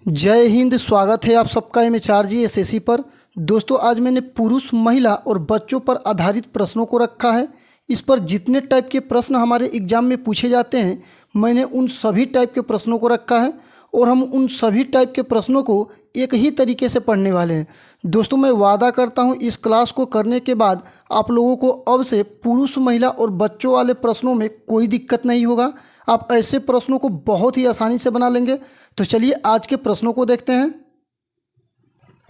जय हिंद। स्वागत है आप सबका MHRG SSC पर। दोस्तों, आज मैंने पुरुष, महिला और बच्चों पर आधारित प्रश्नों को रखा है। इस पर जितने टाइप के प्रश्न हमारे एग्जाम में पूछे जाते हैं, मैंने उन सभी टाइप के प्रश्नों को रखा है और हम उन सभी टाइप के प्रश्नों को एक ही तरीके से पढ़ने वाले हैं। दोस्तों, मैं वादा करता हूं इस क्लास को करने के बाद आप लोगों को अब से पुरुष, महिला और बच्चों वाले प्रश्नों में कोई दिक्कत नहीं होगा। आप ऐसे प्रश्नों को बहुत ही आसानी से बना लेंगे। तो चलिए आज के प्रश्नों को देखते हैं।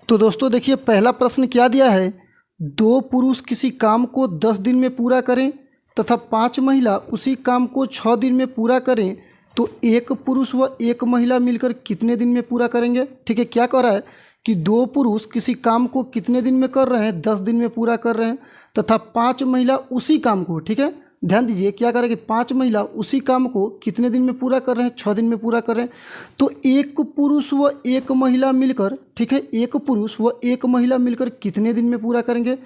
तो दोस्तों देखिए, पहला प्रश्न क्या दिया है। 2 पुरुष किसी काम को 10 दिन में पूरा करें तथा 5 महिला उसी काम को 6 दिन में पूरा करें, तो 1 पुरुष व 1 महिला मिलकर कितने दिन में पूरा करेंगे। ठीक है, क्या कह रहा है कि 2 पुरुष किसी काम को कितने दिन में कर रहे हैं, 10 दिन में पूरा कर रहे हैं, तथा 5 महिला उसी काम को, ठीक है, ध्यान दीजिए, क्या करें कि 5 महिला उसी काम को कितने दिन में पूरा कर रहे हैं, 6 दिन में पूरा कर रहे हैं। तो 1 पुरुष व 1 महिला मिलकर, ठीक है, 1 पुरुष व 1 महिला मिलकर कितने दिन में पूरा करेंगे।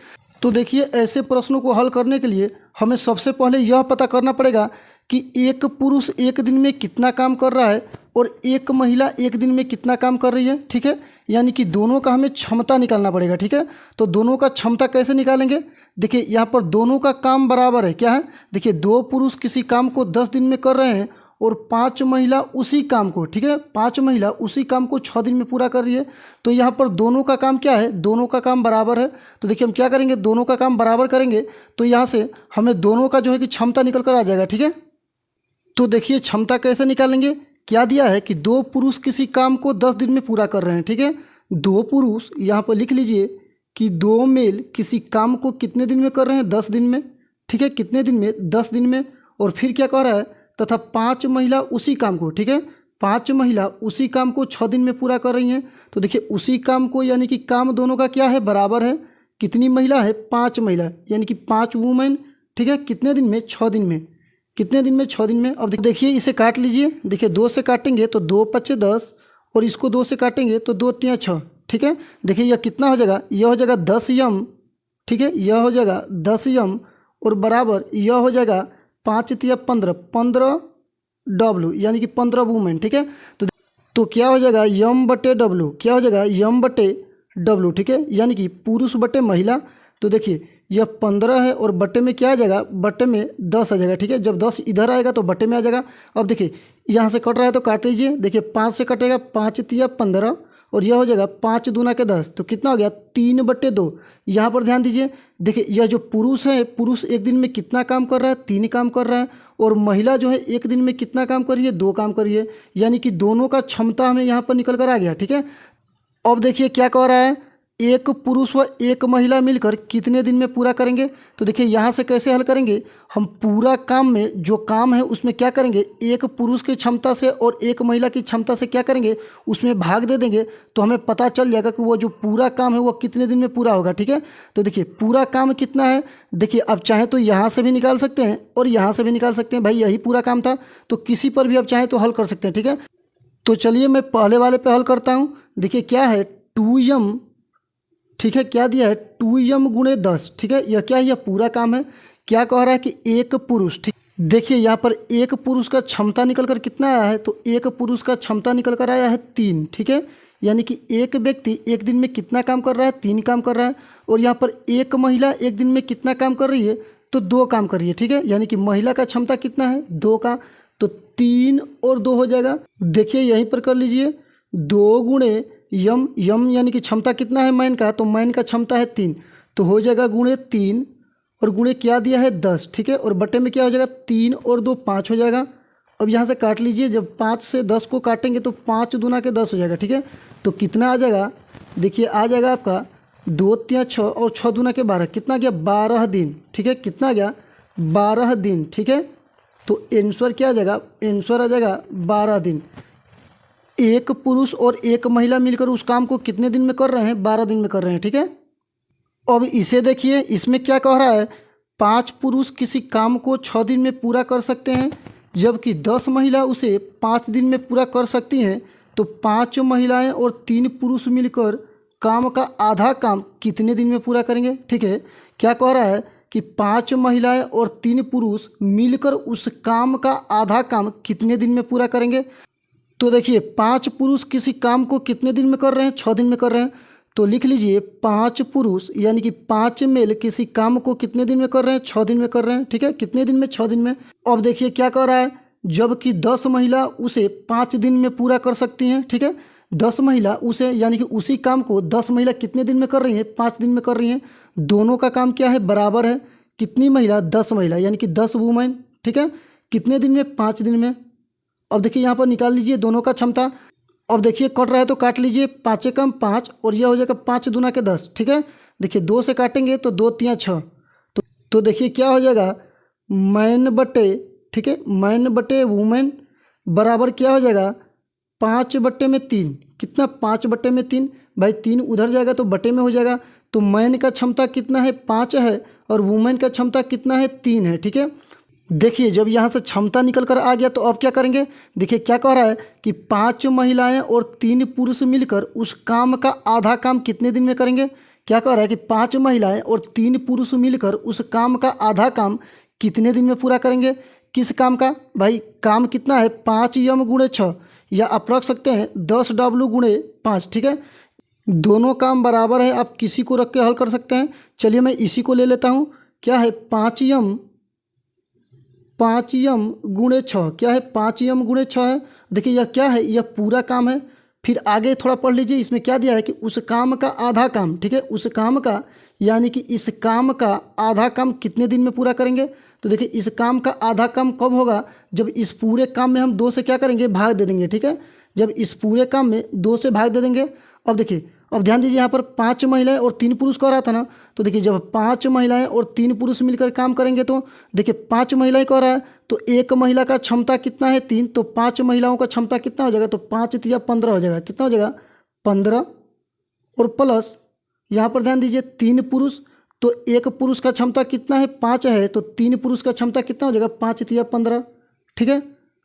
तो देखिए, ऐसे प्रश्नों को हल करने के लिए हमें सबसे पहले यह पता करना पड़ेगा कि 1 पुरुष 1 दिन में कितना काम कर रहा है और 1 महिला 1 दिन में कितना काम कर रही है। ठीक है, यानी कि दोनों का हमें क्षमता निकालना पड़ेगा। ठीक है, तो दोनों का क्षमता कैसे निकालेंगे। देखिए, यहाँ पर दोनों का काम बराबर है। क्या है, देखिए, 2 पुरुष किसी काम को 10 दिन में कर रहे हैं और 5 महिला उसी काम को, ठीक है, 5 महिला उसी काम को 6 दिन में पूरा कर रही है। तो यहाँ पर दोनों का काम क्या है, दोनों का काम बराबर है। तो देखिए, हम क्या करेंगे, दोनों का काम बराबर करेंगे तो यहाँ से हमें दोनों का जो है कि क्षमता निकल कर आ जाएगा। ठीक है, तो देखिए क्षमता कैसे निकालेंगे। क्या दिया है कि 2 पुरुष किसी काम को 10 दिन में पूरा कर रहे हैं। ठीक है, 2 पुरुष, यहाँ पर लिख लीजिए कि 2 मेल किसी काम को कितने दिन में कर रहे हैं, 10 दिन में। ठीक है, कितने दिन में, 10 दिन में। और फिर क्या कह रहा है, तथा 5 महिला उसी काम को, ठीक है, 5 महिला उसी काम को 6 दिन में पूरा कर रही हैं। तो देखिए, उसी काम को यानी कि काम दोनों का क्या है, बराबर है। कितनी महिला है, 5 महिला, यानी कि 5 वूमेन। ठीक है, कितने दिन में, 6 दिन में। कितने दिन में, 6 दिन में। अब देखिए, इसे काट लीजिए। देखिए, 2 से काटेंगे तो 2 पच्चे 10 और इसको 2 से काटेंगे तो 2 तिया 6। ठीक है, देखिए यह कितना हो जाएगा, यह हो जाएगा 10 यम। ठीक है, यह हो जाएगा 10 यम और बराबर यह हो जाएगा 5 तिया 15, 15 डब्लू, यानी कि 15 वूमेन। ठीक है, तो क्या हो जाएगा, यम बटे डब्लू, क्या हो जाएगा, यम बटे डब्लू। ठीक है, यानी कि पुरुष बटे महिला। तो देखिए, यह 15 है और बटे में क्या आ जाएगा, बटे में 10 आ जाएगा। ठीक है, जब 10 इधर आएगा तो बटे में आ जाएगा। अब देखिए, यहाँ से कट रहा है तो काट लीजिए। देखिए, 5 से कटेगा, 5 तिया 15 और यह हो जाएगा 5 दूना के 10, तो कितना हो गया, 3 बटे 2। यहाँ पर ध्यान दीजिए। देखिए, यह जो पुरुष है, पुरुष 1 दिन में कितना काम कर रहा है, 3 काम कर रहा है। और महिला जो है 1 दिन में कितना काम कर रही है, 2 काम कर रही है। यानी कि दोनों का क्षमता हमें यहाँ पर निकल कर आ गया। ठीक है, अब देखिए क्या कह रहा है, 1 पुरुष व 1 महिला मिलकर कितने दिन में पूरा करेंगे। तो देखिए, यहाँ से कैसे हल करेंगे, हम पूरा काम में जो काम है उसमें क्या करेंगे, 1 पुरुष की क्षमता से और 1 महिला की क्षमता से क्या करेंगे, उसमें भाग दे देंगे तो हमें पता चल जाएगा कि वो जो पूरा काम है वो कितने दिन में पूरा होगा। ठीक है, तो देखिए पूरा काम कितना है। देखिए, अब चाहे तो यहाँ से भी निकाल सकते हैं और यहाँ से भी निकाल सकते हैं। भाई यही पूरा काम था, तो किसी पर भी अब चाहे तो हल कर सकते हैं। ठीक है, तो चलिए मैं पहले वाले पे हल करता हूँ। देखिए क्या है, 2m, ठीक है, क्या दिया है, 2m गुणे 10। ठीक है, यह क्या है, यह पूरा काम है। क्या कह रहा है कि 1 पुरुष, ठीक, देखिए यहाँ पर 1 पुरुष का क्षमता निकल कर कितना आया है, तो 1 पुरुष का क्षमता निकल कर आया है 3। ठीक है, यानी कि एक व्यक्ति 1 दिन में कितना काम कर रहा है, 3 काम कर रहा है। और यहाँ पर 1 महिला 1 दिन में कितना काम कर रही है, तो 2 काम कर रही है। ठीक है, यानी कि महिला का क्षमता कितना है, 2 का, तो 3 और 2 हो जाएगा। देखिए यहीं पर कर लीजिए, 2 गुणे यम, यम यानी कि क्षमता कितना है मैन का, तो मैन का क्षमता है 3, तो हो जाएगा गुणे 3 और गुणे क्या दिया है, 10। ठीक है, और बटे में क्या हो जाएगा, 3 और 2 5 हो जाएगा। अब यहाँ से काट लीजिए, जब 5 से 10 को काटेंगे तो 5 दूना के 10 हो जाएगा। ठीक है, तो कितना आ जाएगा, देखिए आ जाएगा आपका 2 तिया 6 और 6 दूना के 12, कितना गया, 12 दिन। ठीक है, कितना गया, 12 दिन। ठीक है, तो आंसर क्या आ जाएगा, आंसर आ जाएगा 12 दिन। 1 पुरुष और 1 महिला मिलकर उस काम को कितने दिन में कर रहे हैं, 12 दिन में कर रहे हैं। ठीक है, अब इसे देखिए, इसमें क्या कह रहा है, 5 पुरुष किसी काम को 6 दिन में पूरा कर सकते हैं, जबकि 10 महिला उसे 5 दिन में पूरा कर सकती हैं। तो 5 महिलाएं और 3 पुरुष मिलकर काम का आधा काम कितने दिन में पूरा करेंगे। ठीक है, क्या कह रहा है कि 5 महिलाएं और 3 पुरुष मिलकर उस काम का आधा काम कितने दिन में पूरा करेंगे। तो देखिए 5 पुरुष किसी काम को कितने दिन में कर रहे हैं? 6 दिन में कर रहे हैं। तो लिख लीजिए 5 पुरुष यानी कि 5 मेल किसी काम को कितने दिन में कर रहे हैं? 6 दिन में कर रहे हैं। ठीक है, कितने दिन में? 6 दिन में। अब देखिए क्या कर रहा है, जबकि 10 महिला उसे 5 दिन में पूरा कर सकती हैं। ठीक है, 10 महिला उसे यानी कि उसी काम को 10 महिला कितने दिन में कर रही हैं? 5 दिन में कर रही हैं। दोनों का काम क्या है? बराबर है। कितनी महिला? 10 महिला यानी कि 10 वुमेन। ठीक है, कितने दिन में? 5 दिन में। अब देखिए यहाँ पर निकाल लीजिए दोनों का क्षमता। अब देखिए कट रहा है तो काट लीजिए, 5 कम 5 और यह हो जाएगा 5 दूना के 10। ठीक है, देखिए 2 से काटेंगे तो 2 तिया 6। तो देखिए क्या हो जाएगा, मैन बटे, ठीक है, मैन बटे वुमेन बराबर क्या हो जाएगा? 5 बट्टे में 3। कितना? 5 बट्टे में 3। भाई 3 उधर जाएगा तो बटे में हो जाएगा। तो मैन का क्षमता कितना है? 5 है और वुमेन का क्षमता कितना है? 3 है। ठीक है, देखिए जब यहाँ से क्षमता निकल कर आ गया तो अब क्या करेंगे? देखिए क्या कह रहा है कि 5 महिलाएं और 3 पुरुष मिलकर उस काम का आधा काम कितने दिन में करेंगे? क्या कह रहा है कि 5 महिलाएं और 3 पुरुष मिलकर उस काम का आधा काम कितने दिन में पूरा करेंगे? किस काम का? भाई काम कितना है? 5 यम गुणे 6, या आप रख सकते हैं 10 डब्लू गुणे 5। ठीक है, दोनों काम बराबर है, आप किसी को रख के हल कर सकते हैं। चलिए मैं इसी को ले लेता हूँ। क्या है? 5 यम गुणे 6। क्या है? 5 यम गुणे 6 है। देखिए यह क्या है? यह पूरा काम है। फिर आगे थोड़ा पढ़ लीजिए, इसमें क्या दिया है कि उस काम का आधा काम। ठीक है, उस काम का यानी कि इस काम का आधा काम कितने दिन में पूरा करेंगे? तो देखिए इस काम का आधा काम कब होगा? जब इस पूरे काम में हम 2 से क्या करेंगे? भाग दे देंगे। ठीक है, जब इस पूरे काम में 2 से भाग दे देंगे। अब देखिए, अब ध्यान दीजिए यहाँ पर 5 महिलाएं और 3 पुरुष कह रहा था ना। तो देखिए जब 5 महिलाएं और 3 पुरुष मिलकर काम करेंगे तो देखिए 5 महिलाएं कह रहा है तो एक महिला का क्षमता कितना है? 3। तो 5 महिलाओं का क्षमता कितना हो जाएगा? तो 5 तिया 15 हो जाएगा। कितना हो जाएगा? 15। और प्लस यहाँ पर ध्यान दीजिए 3 पुरुष, तो एक पुरुष का क्षमता कितना है? 5 है। तो 3 पुरुष का क्षमता कितना हो जाएगा? 5 तिया 15। ठीक है,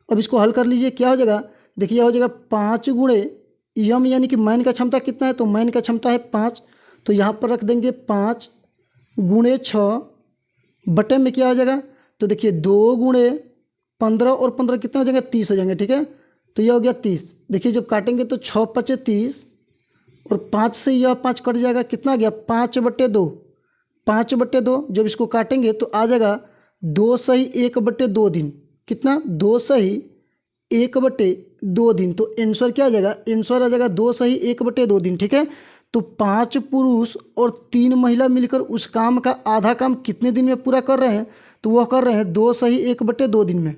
अब इसको हल कर लीजिए। क्या हो जाएगा? देखिए यह हो जाएगा 5 गुणे यम यानी कि मैन का क्षमता कितना है? तो मैन का क्षमता है 5। तो यहाँ पर रख देंगे 5 गुणे 6 बटे में क्या हो जाएगा? तो देखिए 2 गुणे 15 और 15 कितना हो जाएगा? 30 हो जाएंगे। ठीक है, तो यह हो गया 30। देखिए जब काटेंगे तो 6 पचे 30 और 5 से यह 5 कट जाएगा। कितना आ गया? 5 बटे 2। 5 बटे 2 जब इसको काटेंगे तो आ जाएगा 2 सही 1 बटे 2 दिन। कितना? 2 सही 1 बटे 2 दिन। तो आंसर क्या आ जाएगा? आंसर आ जाएगा 2 सही 1 बटे 2 दिन। ठीक है, तो 5 पुरुष और 3 महिला मिलकर उस काम का आधा काम कितने दिन में पूरा कर रहे हैं? तो वह कर रहे हैं 2 सही 1 बटे 2 दिन में।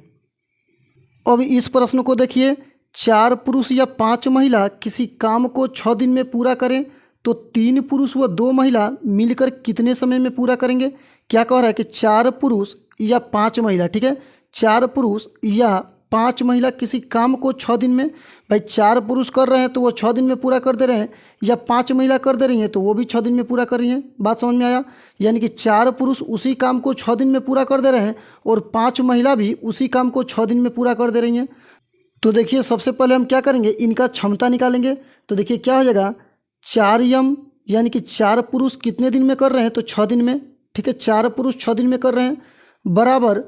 अब इस प्रश्न को देखिए, 4 पुरुष या 5 महिला किसी काम को 6 दिन में पूरा करें तो 3 पुरुष व 2 महिला मिलकर कितने समय में पूरा करेंगे? क्या कह रहा है कि 4 पुरुष या 5 महिला, ठीक है, 4 पुरुष या 5 महिला किसी काम को 6 दिन में, भाई 4 पुरुष कर रहे हैं तो वो 6 दिन में पूरा कर दे रहे हैं, या 5 महिला कर दे रही हैं तो वो भी 6 दिन में पूरा कर रही हैं। बात समझ में आया? यानी कि 4 पुरुष उसी काम को 6 दिन में पूरा कर दे रहे हैं और 5 महिला भी उसी काम को 6 दिन में पूरा कर दे रही हैं। तो देखिए सबसे पहले हम क्या करेंगे? इनका क्षमता निकालेंगे। तो देखिए क्या हो जाएगा? 4 यम यानी कि 4 पुरुष कितने दिन में कर रहे हैं? तो 6 दिन में। ठीक है, 4 पुरुष 6 दिन में कर रहे हैं, बराबर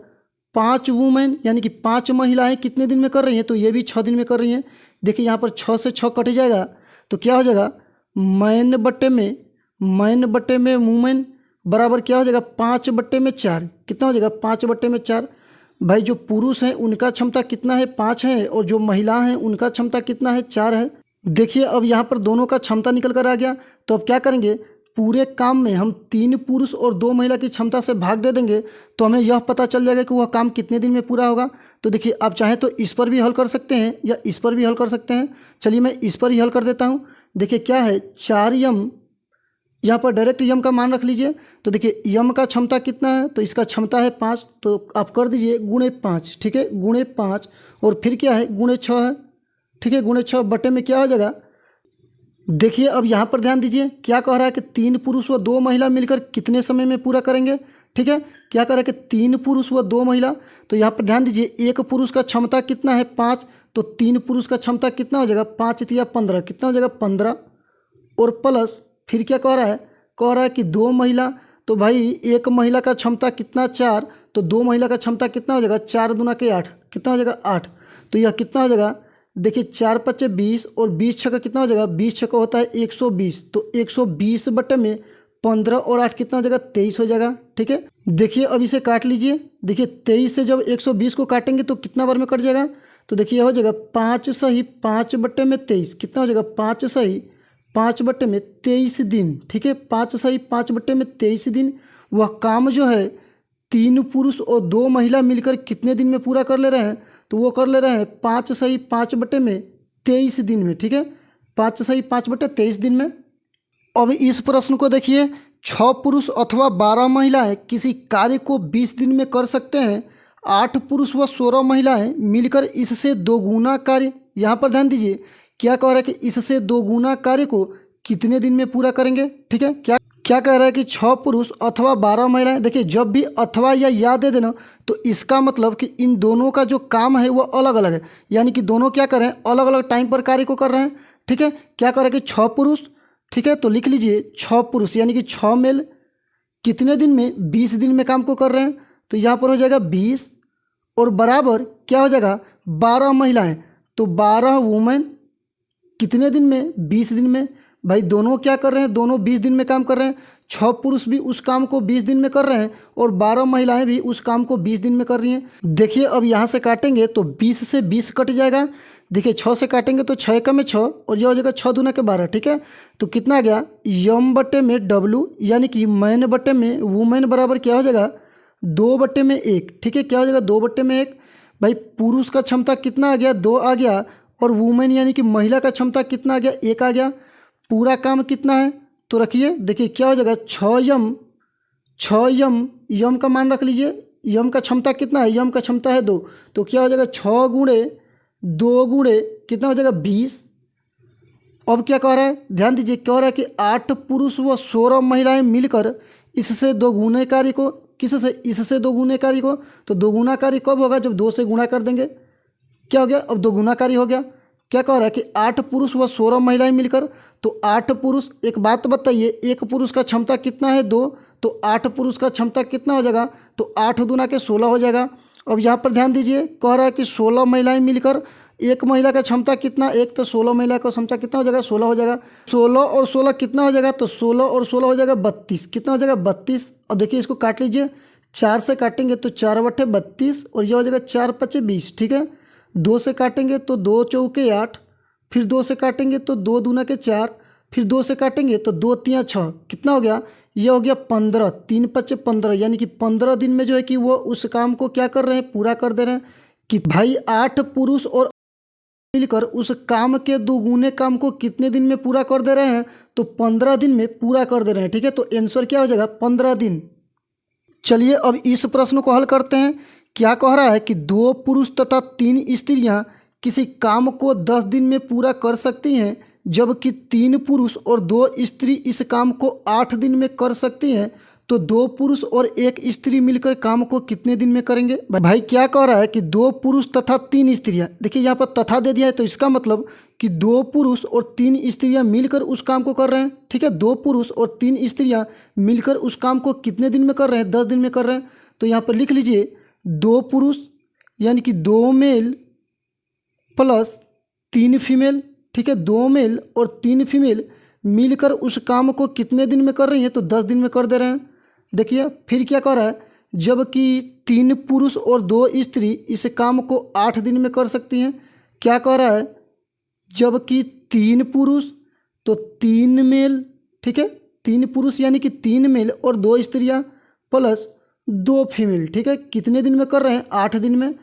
5 वुमेन यानी कि 5 महिलाएं कितने दिन में कर रही हैं? तो ये भी 6 दिन में कर रही हैं। देखिए यहाँ पर 6 से 6 कट जाएगा तो क्या हो जाएगा? मैन बट्टे में वुमेन बराबर क्या हो जाएगा? 5 बट्टे में 4। कितना हो जाएगा? 5 बट्टे में 4। भाई जो पुरुष हैं उनका क्षमता कितना है? 5 है, और जो महिला हैं उनका क्षमता कितना है? 4 है। देखिए अब यहाँ पर दोनों का क्षमता निकल कर आ गया। तो अब क्या करेंगे? पूरे काम में हम 3 पुरुष और 2 महिला की क्षमता से भाग दे देंगे तो हमें यह पता चल जाएगा कि वह काम कितने दिन में पूरा होगा। तो देखिए आप चाहें तो इस पर भी हल कर सकते हैं या इस पर भी हल कर सकते हैं। चलिए मैं इस पर ही हल कर देता हूँ। देखिए क्या है? 4 यम, यहाँ पर डायरेक्ट यम का मान रख लीजिए। तो देखिए यम का क्षमता कितना है? तो इसका क्षमता है 5, तो आप कर दीजिए गुणे 5। ठीक है, गुणे 5 और फिर क्या है? गुणे 6 है। ठीक है, गुणे 6 बटे में क्या हो जाएगा? देखिए अब यहाँ पर ध्यान दीजिए, क्या कह रहा है कि 3 पुरुष व 2 महिला मिलकर कितने समय में पूरा करेंगे? ठीक है, क्या कह रहा है कि 3 पुरुष व 2 महिला। तो यहाँ पर ध्यान दीजिए, एक पुरुष का क्षमता कितना है? 5। तो 3 पुरुष का क्षमता कितना हो जाएगा? 5 तिया 15। कितना हो जाएगा? 15। और प्लस फिर क्या कह रहा है? कह रहा है कि 2 महिला। तो भाई एक महिला का क्षमता कितना? 4। तो 2 महिला का क्षमता कितना हो जाएगा? 4 दूना के 8। कितना हो जाएगा? 8। तो यह कितना हो जाएगा? देखिए 4×5 = 20 और 20 छक्का कितना हो जाएगा, 20 छक्का होता है 120, तो 120 बटे में 15 और 8 कितना हो जाएगा, 23 हो जाएगा। ठीक है, देखिए अब इसे काट लीजिए। देखिए 23 से जब 120 को काटेंगे तो कितना बार में कट जाएगा, तो देखिए हो जाएगा 5 सही 5 बटे में 23, कितना हो जाएगा 5 सही 5 बटे में 23 दिन। ठीक है, 5 सही 5 बटे में 23 दिन। वह काम जो है 3 पुरुष और 2 महिला मिलकर कितने दिन में पूरा कर ले रहे हैं, तो वो कर ले रहे हैं 5 सही 5 बटे में 23 दिन में। ठीक है, 5 सही 5 बटे 23 दिन में। अब इस प्रश्न को देखिए, 6 पुरुष अथवा 12 महिलाएं किसी कार्य को 20 दिन में कर सकते हैं। 8 पुरुष व 16 महिलाएं मिलकर इससे दोगुना कार्य, यहाँ पर ध्यान दीजिए क्या कह रहा है कि इससे दोगुना कार्य को कितने दिन में पूरा करेंगे। ठीक है, क्या क्या कह रहा है कि 6 पुरुष अथवा 12 महिलाएं। देखिए जब भी अथवा या दे देना तो इसका मतलब कि इन दोनों का जो काम है वो अलग अलग है, यानी कि दोनों क्या कर रहे हैं, अलग अलग टाइम पर कार्य को कर रहे हैं। ठीक है, क्या कर रहा है कि 6 पुरुष, ठीक है तो लिख लीजिए 6 पुरुष यानी कि 6 मेल कितने दिन में, 20 दिन में काम को कर रहे हैं, तो यहाँ पर हो जाएगा 20 और बराबर क्या हो जाएगा 12 महिलाएं, तो 12 वुमेन कितने दिन में, 20 दिन में। भाई दोनों क्या कर रहे हैं, दोनों 20 दिन में काम कर रहे हैं। 6 पुरुष भी उस काम को 20 दिन में कर रहे हैं और 12 महिलाएं भी उस काम को 20 दिन में कर रही हैं। देखिए अब यहाँ से काटेंगे तो 20 से 20 कट जाएगा। देखिए 6 से काटेंगे तो 6 का में 6 और यह हो जाएगा 6 दूना के 12। ठीक है, तो कितना आ गया, यम बटे में डब्लू यानी कि मैन बटे में वुमेन बराबर क्या हो जाएगा, 2 बटे में 1। ठीक है, क्या हो जाएगा 2 बटे में 1। भाई पुरुष का क्षमता कितना आ गया, 2 आ गया, और वुमेन यानी कि महिला का क्षमता कितना आ गया, 1 आ गया। पूरा काम कितना है तो रखिए, देखिए क्या हो जाएगा 6 यम का मान रख लीजिए। यम का क्षमता कितना है, यम का क्षमता है 2, तो क्या हो जाएगा 6 गुणे 2 गुणे कितना हो जाएगा 20। अब क्या कह रहा है, ध्यान दीजिए, कह रहा है कि 8 पुरुष व 16 महिलाएं मिलकर इससे दोगुने कार्य को, किससे, इससे दोगुने कार्य को, तो दोगुना कार्य कब होगा, जब 2 से गुणा कर देंगे। क्या हो गया, अब दोगुना कार्य हो गया। क्या कह रहा है कि 8 पुरुष व 16 महिलाएं मिलकर, तो 8 पुरुष, एक बात बताइए, एक पुरुष का क्षमता कितना है 2, तो 8 पुरुष का क्षमता कितना हो जाएगा, तो 8 दूना के 16 हो जाएगा। अब यहाँ पर ध्यान दीजिए, कह रहा है कि 16 महिलाएं मिलकर, एक महिला का क्षमता कितना, एक, तो 16 महिला का क्षमता कितना हो जाएगा, 16 हो जाएगा। 16 और 16 कितना हो जाएगा, तो 16 और 16 हो जाएगा 32, कितना हो जाएगा 32। अब देखिए इसको काट लीजिए, 4 से काटेंगे तो 4 बटे 32 और यह हो जाएगा 4×5 = 20। ठीक है, 2 से काटेंगे तो 2 चौके 8, फिर 2 से काटेंगे तो 2 दूना के 4, फिर 2 से काटेंगे तो 2 तिया 6, कितना हो गया, ये हो गया 15, 3×5 = 15, यानी कि 15 दिन में जो है कि वो उस काम को क्या कर रहे हैं, पूरा कर दे रहे हैं। कि भाई 8 पुरुष और मिलकर उस काम के दोगुने काम को कितने दिन में पूरा कर दे रहे हैं, तो 15 दिन में पूरा कर दे रहे हैं। ठीक है, तो आंसर क्या हो जाएगा, 15 दिन। चलिए अब इस प्रश्न को हल करते हैं। क्या कह रहा है कि 2 पुरुष तथा 3 स्त्रियां किसी काम को 10 दिन में पूरा कर सकती हैं, जबकि 3 पुरुष और 2 स्त्री इस काम को 8 दिन में कर सकती हैं, तो 2 पुरुष और 1 स्त्री मिलकर काम को कितने दिन में करेंगे। भाई क्या कह रहा है कि 2 पुरुष तथा 3 स्त्रियां, देखिए यहाँ पर तथा दे दिया है, तो इसका मतलब कि 2 पुरुष और 3 स्त्रियां मिलकर उस काम को कर रहे हैं। ठीक है, 2 पुरुष और 3 स्त्रियां मिलकर उस काम को कितने दिन में कर रहे हैं, 10 दिन में कर रहे हैं। तो यहाँ पर लिख लीजिए 2 पुरुष यानी कि 2 मेल प्लस 3 फीमेल। ठीक है, 2 मेल और 3 फीमेल मिलकर उस काम को कितने दिन में कर रही हैं, तो 10 दिन में कर दे रहे हैं। देखिए फिर क्या कर रहा है, जबकि 3 पुरुष और 2 स्त्री इस काम को 8 दिन में कर सकती हैं। क्या कह रहा है, जबकि 3 पुरुष तो 3 मेल, ठीक है 3 पुरुष यानी कि 3 मेल और 2 स्त्रियां प्लस 2 फीमेल, ठीक है कितने दिन में कर रहे हैं, 8 दिन में।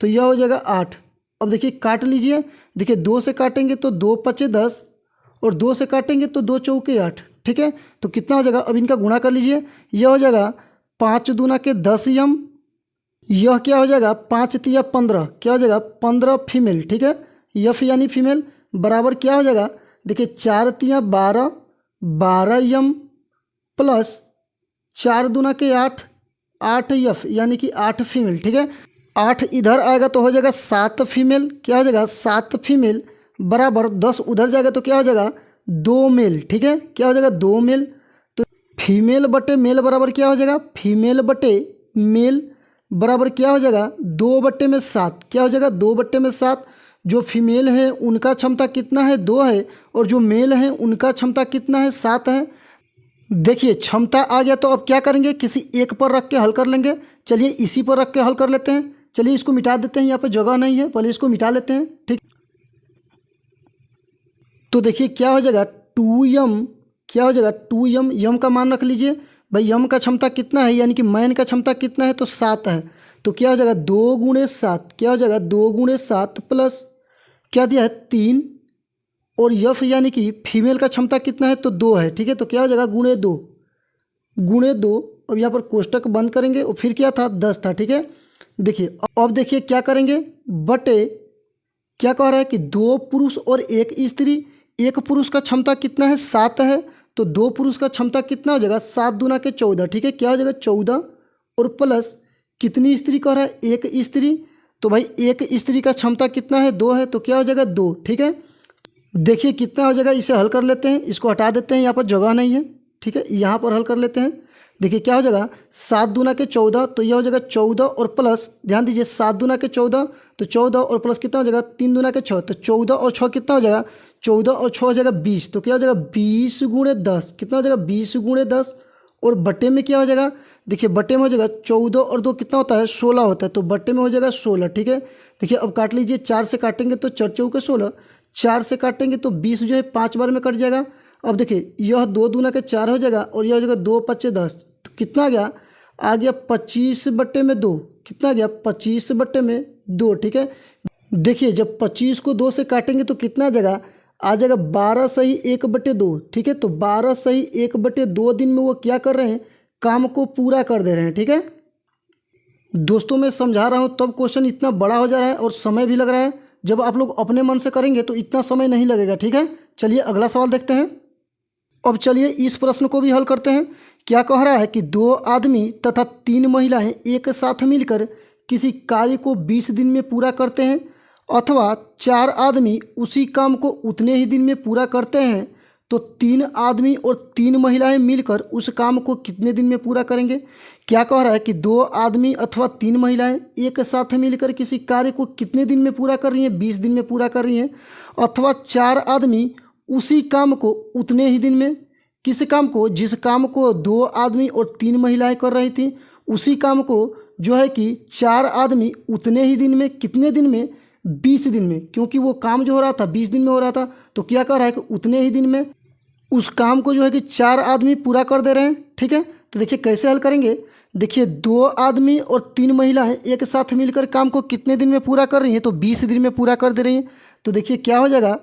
तो यह हो जाएगा 8। अब देखिए काट लीजिए, देखिए 2 से काटेंगे तो 2×5 = 10 और 2 से काटेंगे तो 2 चौके 8। ठीक है, तो कितना हो जाएगा, अब इनका गुणा कर लीजिए, यह हो जाएगा 5 दूना के 10 यम, यह क्या हो जाएगा 5 तिया 15, क्या हो जाएगा 15 फीमेल। ठीक है, यफ यानी फीमेल बराबर क्या हो जाएगा, देखिए 4 तिया 12, 12 यम प्लस 4 दूना के 8, 8 यफ यानी कि 8 फीमेल। ठीक है, 8 इधर आएगा तो हो जाएगा 7 फीमेल, क्या हो जाएगा 7 फीमेल बराबर 10 उधर जाएगा तो क्या हो जाएगा 2 मेल। ठीक है, क्या हो जाएगा 2 मेल। तो फीमेल बटे मेल बराबर क्या हो जाएगा, फीमेल बटे मेल बराबर क्या हो जाएगा 2/7, क्या हो जाएगा 2/7। जो फीमेल है उनका क्षमता कितना है 2 है, और जो मेल है उनका क्षमता कितना है 7 है। देखिए क्षमता आ गया, तो अब क्या करेंगे, किसी एक पर रख के हल कर लेंगे। चलिए इसी पर रख के हल कर लेते हैं। चलिए इसको मिटा देते हैं, यहाँ पे जगह नहीं है, पहले इसको मिटा लेते हैं। ठीक, तो देखिए क्या हो जाएगा 2m, क्या हो जाएगा 2m, यम का मान रख लीजिए भाई। यम का क्षमता कितना है, यानी कि मैन का क्षमता कितना है, तो 7 है। तो क्या हो जाएगा 2 गुणे 7, क्या हो जाएगा 2 गुणे 7 प्लस क्या दिया है 3, और यफ यानी कि फीमेल का क्षमता कितना है, तो 2 है। ठीक है, तो क्या हो जाएगा गुणे 2, गुणे 2। अब यहाँ पर कोष्टक बंद करेंगे, और फिर क्या था 10 था। ठीक है, देखिए अब देखिए क्या करेंगे, बटे क्या कह रहा है कि 2 पुरुष और 1 स्त्री। एक पुरुष का क्षमता कितना है 7 है, तो 2 पुरुष का क्षमता कितना हो जाएगा 7 दूना के 14। ठीक है, क्या हो जाएगा 14, और प्लस कितनी स्त्री कह रहा है 1 स्त्री। तो भाई 1 स्त्री का क्षमता कितना है 2 है, तो क्या हो जाएगा 2। ठीक है, देखिए कितना हो जाएगा, इसे हल कर लेते हैं, इसको हटा देते हैं, यहाँ पर जगह नहीं है। ठीक है, यहाँ पर हल कर लेते हैं। देखिए क्या हो जाएगा 7 दूना के 14, तो यह हो जाएगा 14, और प्लस ध्यान दीजिए 7 दूना के 14, तो 14 और प्लस कितना हो जाएगा 3 दूना के 6, तो 14 और 6 कितना हो जाएगा 14 और 6 हो जाएगा 20। तो क्या हो जाएगा 20 गुणे 10, कितना हो जाएगा 20 गुणे 10, और बटे में क्या हो जाएगा, देखिए बटे में हो जाएगा 14 और 2 कितना होता है 16 होता है, तो बटे में हो जाएगा 16। ठीक है, देखिए अब काट लीजिए, 4 से काटेंगे तो 4 चौके 16, 4 से काटेंगे तो 20 जो है 5 बार में कट जाएगा। अब देखिए यह 2 दूना के 4 हो जाएगा, और यह हो जाएगा 2 पच्चे 10, तो कितना आ गया 25 बटे में 2, कितना आ गया 25 बटे में 2। ठीक है, देखिए जब 25 को 2 से काटेंगे तो कितना आ जाएगा 12 सही 1 बटे 2। ठीक है, तो 12 सही 1 बटे 2 दिन में वो क्या कर रहे हैं, काम को पूरा कर दे रहे हैं। ठीक है दोस्तों, मैं समझा रहा हूँ तब क्वेश्चन इतना बड़ा हो जा रहा है और समय भी लग रहा है। जब आप लोग अपने मन से करेंगे तो इतना समय नहीं लगेगा। ठीक है, चलिए अगला सवाल देखते हैं। अब चलिए इस प्रश्न को भी हल करते हैं। क्या कह रहा है कि 2 आदमी तथा 3 महिलाएं एक साथ मिलकर किसी कार्य को 20 दिन में पूरा करते हैं, अथवा 4 आदमी उसी काम को उतने ही दिन में पूरा करते हैं, तो 3 आदमी और 3 महिलाएं मिलकर उस काम को कितने दिन में पूरा करेंगे। क्या कह रहा है कि 2 आदमी अथवा 3 महिलाएं एक साथ मिलकर किसी कार्य को कितने दिन में पूरा कर रही हैं, 20 दिन में पूरा कर रही हैं, अथवा 4 आदमी उसी काम को उतने ही दिन में, किस काम को, जिस काम को 2 आदमी और 3 महिलाएं कर रही थी, उसी काम को जो है कि 4 आदमी उतने ही दिन में, कितने दिन में, 20 दिन में, क्योंकि वो काम जो हो रहा था 20 दिन में हो रहा था। तो क्या कह रहा है कि उतने ही दिन में उस काम को जो है कि 4 आदमी पूरा कर दे रहे हैं। ठीक है, तो देखिए कैसे हल करेंगे। देखिए 2 आदमी और 3 महिलाएं एक साथ मिलकर काम को कितने दिन में पूरा कर रही हैं, तो 20 दिन में पूरा कर दे रही हैं। तो देखिए क्या हो जाएगा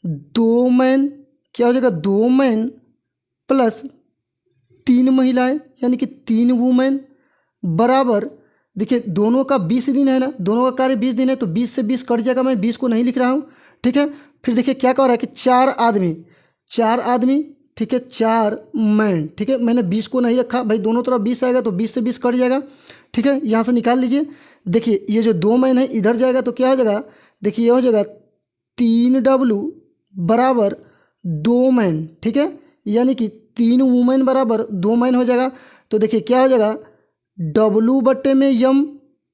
2 मैन, क्या हो जाएगा 2 मैन प्लस 3 महिलाएं यानी कि 3 वुमेन बराबर, देखिए दोनों का 20 दिन है ना, दोनों का कार्य 20 दिन है, तो 20 से 20 कट जाएगा, मैं 20 को नहीं लिख रहा हूँ। ठीक है, फिर देखिए क्या कह रहा है कि 4 आदमी, 4 आदमी, ठीक है 4 मैन। ठीक है, मैंने 20 को नहीं रखा भाई, दोनों तरफ 20 आएगा तो 20 से 20 कट जाएगा। ठीक है, यहाँ से निकाल लीजिए। देखिए ये जो 2 मैन है इधर जाएगा तो क्या हो जाएगा, देखिए ये हो जाएगा 3W बराबर 2 मैन। ठीक है, यानी कि 3 वुमेन बराबर 2 मैन हो जाएगा। तो देखिए क्या हो जाएगा W बट्टे में यम,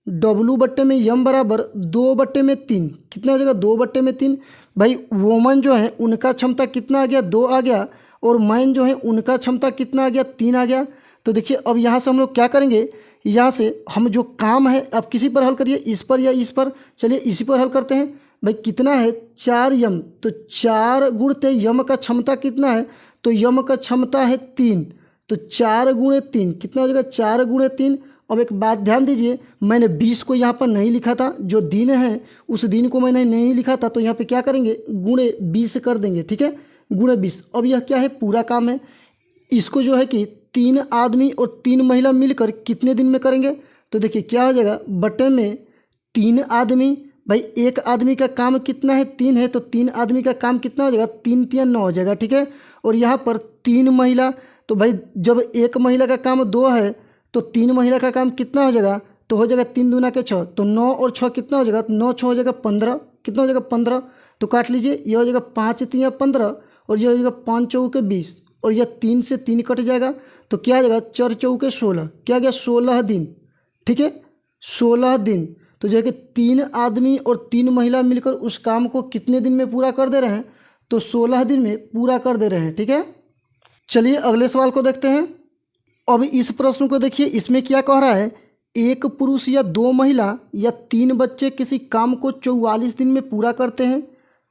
W बट्टे में यम बराबर 2 बट्टे में 3, कितना हो जाएगा 2 बट्टे में 3। भाई वुमन जो है उनका क्षमता कितना आ गया 2 आ गया, और मैन जो है उनका क्षमता कितना आ गया 3 आ गया। तो देखिए अब यहाँ से हम लोग क्या करेंगे, यहाँ से हम जो काम है अब किसी पर हल करिए, इस पर या इस पर, चलिए इसी पर हल करते हैं। भाई कितना है 4 यम, तो 4 गुणते यम का क्षमता कितना है, तो यम का क्षमता है 3, तो 4 गुणे 3 कितना हो जाएगा 4 गुणे 3। अब एक बात ध्यान दीजिए, मैंने 20 को यहाँ पर नहीं लिखा था, जो दिन है उस दिन को मैंने नहीं लिखा था, तो यहाँ पे क्या करेंगे गुणे 20 कर देंगे। ठीक है, गुणे 20। अब यह क्या है पूरा काम है, इसको जो है कि 3 आदमी और 3 महिला मिलकर कितने दिन में करेंगे। तो देखिए क्या हो जाएगा बटे में 3 आदमी, भाई एक आदमी का काम कितना है 3 है, तो 3 आदमी का काम कितना हो जाएगा 3 3 9 हो जाएगा। ठीक है, और यहाँ पर 3 महिला, तो भाई जब एक महिला का काम 2 है तो 3 महिला का काम कितना हो जाएगा, तो हो जाएगा 3 दूना के 6, तो 9 और 6 कितना हो जाएगा, 9 6 हो जाएगा 15, कितना हो जाएगा 15। तो काट लीजिए, ये हो जाएगा 5 3 15, और ये हो जाएगा 5 चौके 20, और यह 3 से 3 कट जाएगा, तो क्या आ जाएगा 4 चौके 16, क्या आ गया 16 दिन। ठीक है, 16 दिन। तो जो है कि 3 आदमी और 3 महिला मिलकर उस काम को कितने दिन में पूरा कर दे रहे हैं, तो 16 दिन में पूरा कर दे रहे हैं। ठीक है, चलिए अगले सवाल को देखते हैं। अब इस प्रश्न को देखिए, इसमें क्या कह रहा है, एक पुरुष या 2 महिला या 3 बच्चे किसी काम को 44 दिन में पूरा करते हैं,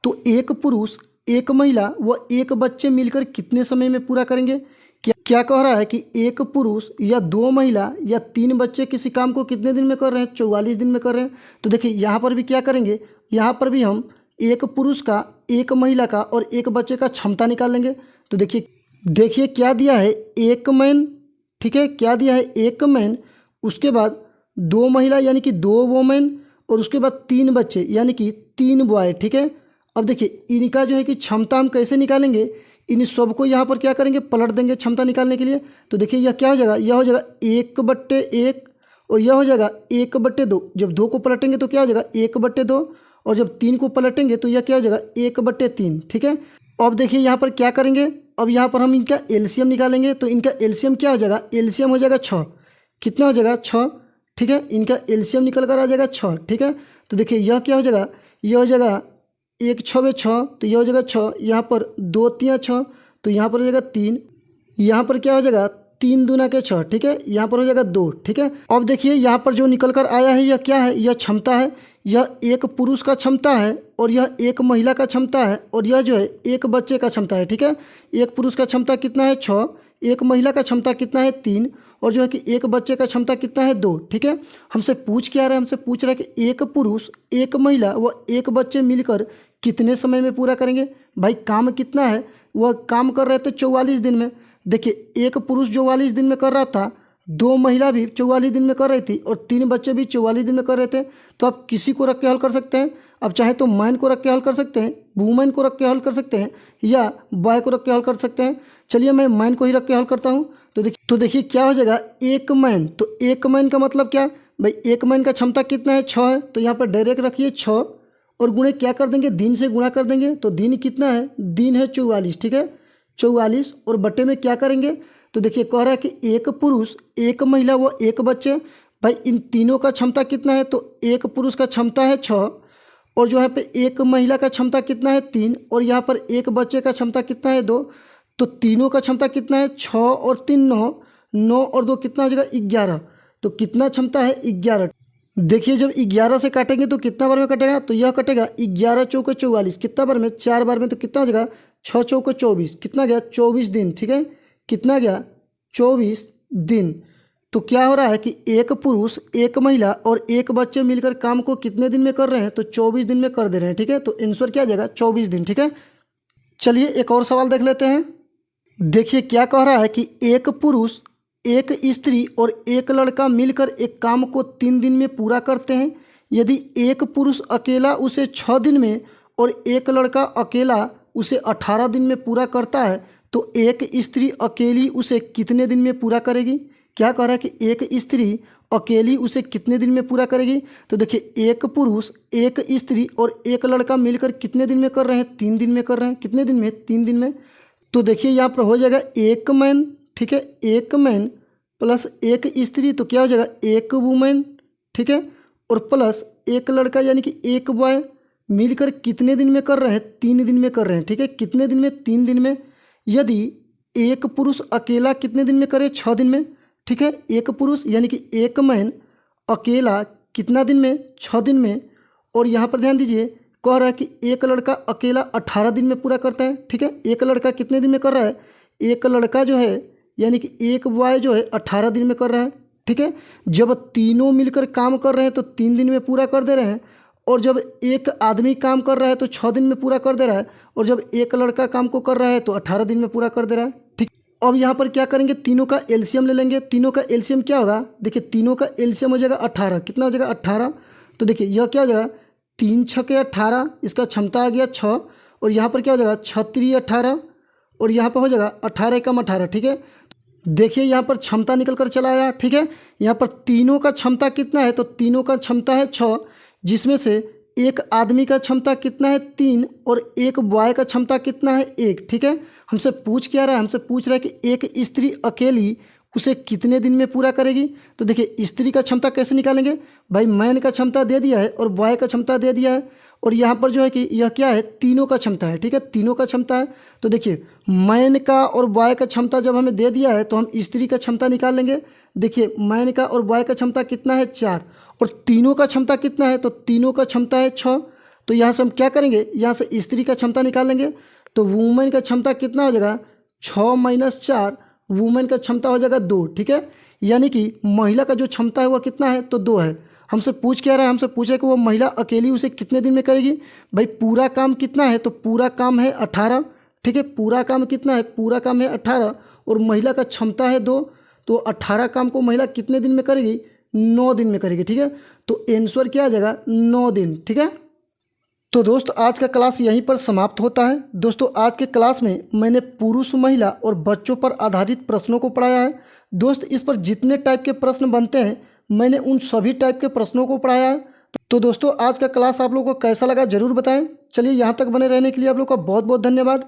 तो एक पुरुष, एक महिला व एक बच्चे मिलकर कितने समय में पूरा करेंगे। क्या कह रहा है कि एक पुरुष या 2 महिला या 3 बच्चे किसी काम को कितने दिन में कर रहे हैं, 44 दिन में कर रहे हैं। तो देखिए यहाँ पर भी क्या करेंगे, यहाँ पर भी हम एक पुरुष का, एक महिला का और एक बच्चे का क्षमता निकाल लेंगे। तो देखिए क्या दिया है, एक मैन। ठीक है, क्या दिया है, एक मैन, उसके बाद 2 महिला यानी कि 2 वोमेन और उसके बाद 3 बच्चे यानी कि 3 बॉय। ठीक है, अब देखिए इनका जो है कि क्षमता हम कैसे निकालेंगे, इन सबको यहाँ पर क्या करेंगे, पलट देंगे क्षमता निकालने के लिए। तो देखिए यह क्या हो जाएगा, यह हो जाएगा 1/1 और यह हो जाएगा 1/2। जब 2 को पलटेंगे तो क्या हो जाएगा 1/2 और जब 3 को पलटेंगे तो यह क्या हो जाएगा 1/3। ठीक है, अब देखिए यहाँ पर क्या करेंगे, अब यहाँ पर हम इनका एलसीएम निकालेंगे। तो इनका एलसीएम क्या हो जाएगा, एलसीएम हो जाएगा 6। कितना हो जाएगा 6। ठीक है, इनका एलसीएम निकल कर आ जाएगा 6। ठीक है, तो देखिए यह क्या हो जाएगा, यह हो जाएगा 1 6 6, तो यह हो जाएगा 6, यहाँ पर 2 3 6, तो यहाँ पर हो जाएगा 3, यहाँ पर क्या हो जाएगा 3 दूना के 6। ठीक है, यहाँ पर हो जाएगा 2। ठीक है, अब देखिए यहाँ पर जो निकल कर आया है यह क्या है, यह क्षमता है। यह एक पुरुष का क्षमता है और यह एक महिला का क्षमता है और यह जो है एक बच्चे का क्षमता है। ठीक है, एक पुरुष का क्षमता कितना है 6, एक महिला का क्षमता कितना है 3 और जो है कि एक बच्चे का क्षमता कितना है 2। ठीक है, हमसे पूछ क्या रहा है, हमसे पूछ रहा है कि एक पुरुष, एक महिला व एक बच्चे मिलकर कितने समय में पूरा करेंगे। भाई काम कितना है, वह काम कर रहे थे 44 दिन में। देखिए एक पुरुष 44 दिन में कर रहा था, 2 महिला भी 44 दिन में कर रही थी और 3 बच्चे भी 44 दिन में कर रहे थे। तो आप किसी को रख के हल कर सकते हैं, अब चाहे तो मैन को रख के हल कर सकते हैं, वुमेन को रख के हल कर सकते हैं या बॉय को रख के हल कर सकते हैं। चलिए मैं मैन को ही रख के हल करता हूँ। तो देखिए क्या हो जाएगा, एक मैन। तो एक मैन का मतलब क्या भाई, एक मैन का क्षमता कितना है 6 है, तो यहाँ पर डायरेक्ट रखिए 6 और गुणे क्या कर देंगे, दिन से गुणा कर देंगे। तो दिन कितना है, दिन है 44। ठीक है, 44 और बट्टे में क्या करेंगे, तो देखिए कह रहा है कि एक पुरुष, एक महिला व एक बच्चे। भाई इन तीनों का क्षमता कितना है, तो एक पुरुष का क्षमता है 6 और जो है पे एक महिला का क्षमता कितना है 3 और यहाँ पर एक बच्चे का क्षमता कितना है 2। तो तीनों का क्षमता कितना है 6 और 3 9, 9 और 2 कितना हो जाएगा 11। तो कितना क्षमता है 11। देखिए जब 11 से काटेंगे तो कितना बार में कटेगा, तो यह कटेगा 11 चौके 44, कितना बार में 4 बार में, तो कितना हो जाएगा 6 चौके 24, कितना गया 24 दिन। ठीक है, कितना गया 24 दिन। तो क्या हो रहा है कि एक पुरुष, एक महिला और एक बच्चे मिलकर काम को कितने दिन में कर रहे हैं, तो 24 दिन में कर दे रहे हैं। ठीक है, तो आंसर क्या आ जाएगा 24 दिन। ठीक है, चलिए एक और सवाल देख लेते हैं। देखिए क्या कह रहा है कि एक पुरुष, एक स्त्री और एक लड़का मिलकर एक काम को 3 दिन में पूरा करते हैं। यदि एक पुरुष अकेला उसे 6 दिन में और एक लड़का अकेला उसे 18 दिन में पूरा करता है, तो एक स्त्री अकेली उसे कितने दिन में पूरा करेगी। क्या कह रहा है कि एक स्त्री अकेली उसे कितने दिन में पूरा करेगी। तो देखिए एक पुरुष, एक स्त्री और एक लड़का मिलकर कितने दिन में कर रहे हैं, 3 दिन में कर रहे हैं। कितने दिन में, 3 दिन में। तो देखिए यहाँ पर हो जाएगा एक मैन। ठीक है, एक मैन प्लस एक स्त्री, तो क्या हो जाएगा एक वुमेन। ठीक है, और प्लस एक लड़का यानी कि एक बॉय मिलकर कितने दिन में कर रहे हैं, 3 दिन में कर रहे हैं। ठीक है, कितने दिन में, 3 दिन में। यदि एक पुरुष अकेला कितने दिन में करे, 6 दिन में। ठीक है, एक पुरुष यानी कि एक मैन अकेला कितना दिन में, 6 दिन में। और यहाँ पर ध्यान दीजिए कह रहा है कि एक लड़का अकेला 18 दिन में पूरा करता है। ठीक है, एक लड़का कितने दिन में कर रहा है, एक लड़का जो है यानी कि एक बॉय जो है 18 दिन में कर रहा है। ठीक है, जब तीनों मिलकर काम कर रहे हैं तो 3 दिन में पूरा कर दे रहे हैं और जब एक आदमी काम कर रहा है तो 6 दिन में पूरा कर दे रहा है और जब एक लड़का काम को कर रहा है तो 18 दिन में पूरा कर दे रहा है। ठीक, अब यहाँ पर क्या करेंगे, तीनों का एलसीएम ले लेंगे। तीनों का एलसीएम क्या होगा, देखिए तीनों का एलसीएम हो जाएगा 18। कितना हो जाएगा 18। तो देखिए यह क्या हो जाएगा 3 छके 18, इसका क्षमता आ गया 6 और यहाँ पर क्या हो जाएगा 6 3 18 और यहाँ पर हो जाएगा 18 एकम 18। ठीक है, देखिए यहाँ पर क्षमता निकल कर चला आया। ठीक है, यहाँ पर तीनों का क्षमता कितना है, तो तीनों का क्षमता है 6, जिसमें से एक आदमी का क्षमता कितना है 3 और एक बॉय का क्षमता कितना है 1। ठीक है, हमसे पूछ क्या रहा है, हमसे पूछ रहा है कि एक स्त्री अकेली उसे कितने दिन में पूरा करेगी। तो देखिए स्त्री का क्षमता कैसे निकालेंगे भाई, मैन का क्षमता दे दिया है और बॉय का क्षमता दे दिया है, और यहाँ पर जो है कि यह क्या है, तीनों का क्षमता है। ठीक है, तीनों का क्षमता है। तो देखिए मैन का और बॉय का क्षमता जब हमें दे दिया है तो हम स्त्री का क्षमता निकाल लेंगे। देखिए मैन का और बॉय का क्षमता कितना है 4, और तीनों का क्षमता कितना है, तो तीनों का क्षमता है 6। तो यहाँ से हम क्या करेंगे, यहाँ से स्त्री का क्षमता निकालेंगे। तो वुमेन का क्षमता कितना हो जाएगा, 6 - 4, वुमेन का क्षमता हो जाएगा 2। ठीक है, यानी कि महिला का जो क्षमता है वह कितना है, तो 2 है। हमसे पूछ क्या रहा है, हमसे पूछा कि वो महिला अकेली उसे कितने दिन में करेगी। भाई पूरा काम कितना है, तो पूरा काम है 18। ठीक है, पूरा काम कितना है, पूरा काम है 18, और महिला का क्षमता है 2, तो 18 काम को महिला कितने दिन में करेगी, 9 दिन में करेगी। ठीक है, तो आंसर क्या आ जाएगा, 9 दिन। ठीक है, तो दोस्त आज का क्लास यहीं पर समाप्त होता है। दोस्तों आज के क्लास में मैंने पुरुष, महिला और बच्चों पर आधारित प्रश्नों को पढ़ाया है। दोस्त इस पर जितने टाइप के प्रश्न बनते हैं मैंने उन सभी टाइप के प्रश्नों को पढ़ाया है। तो दोस्तों आज का क्लास आप लोगों को कैसा लगा ज़रूर बताएं। चलिए यहाँ तक बने रहने के लिए आप लोग का बहुत बहुत धन्यवाद।